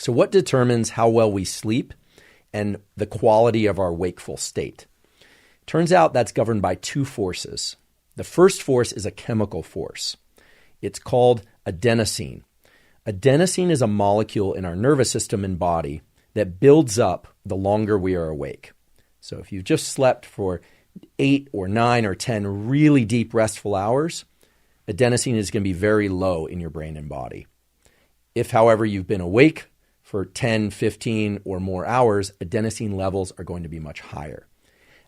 So what determines how well we sleep and the quality of our wakeful state? Turns out that's governed by two forces. The first force is a chemical force. It's called adenosine. Adenosine is a molecule in our nervous system and body that builds up the longer we are awake. So if you've just slept for 8 or 9 or 10 really deep restful hours, adenosine is going to be very low in your brain and body. If, however, you've been awake for 10, 15 or more hours, adenosine levels are going to be much higher.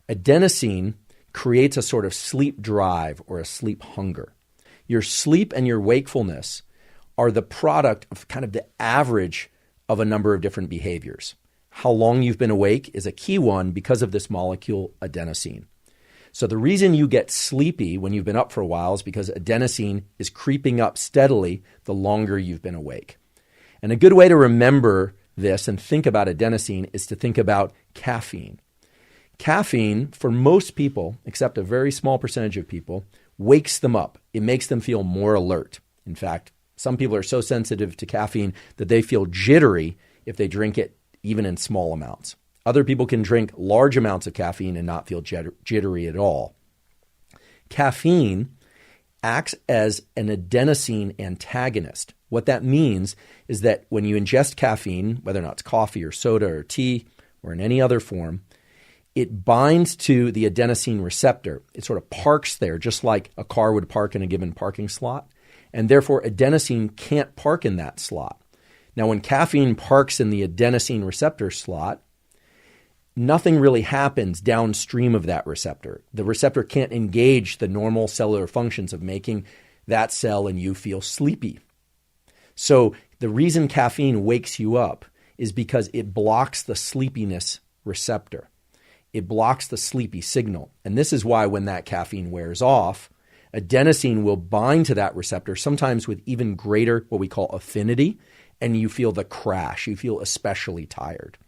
Adenosine creates a sort of sleep drive or a sleep hunger. Your sleep and your wakefulness are the product of kind of the average of a number of different behaviors. How long you've been awake is a key one because of this molecule adenosine. So the reason you get sleepy when you've been up for a while is because adenosine is creeping up steadily the longer you've been awake. And a good way to remember this and think about adenosine is to think about caffeine. Caffeine, for most people, except a very small percentage of people, wakes them up. It makes them feel more alert. In fact, some people are so sensitive to caffeine that they feel jittery if they drink it even in small amounts. Other people can drink large amounts of caffeine and not feel jittery at all. Caffeine acts as an adenosine antagonist. What that means is that when you ingest caffeine, whether or not it's coffee or soda or tea or in any other form, it binds to the adenosine receptor. It sort of parks there, just like a car would park in a given parking slot. And therefore, adenosine can't park in that slot. Now, when caffeine parks in the adenosine receptor slot, nothing really happens downstream of that receptor. The receptor can't engage the normal cellular functions of making that cell and you feel sleepy. So the reason caffeine wakes you up is because it blocks the sleepiness receptor. It blocks the sleepy signal. And this is why when that caffeine wears off, adenosine will bind to that receptor, sometimes with even greater what we call affinity, and you feel the crash. You feel especially tired.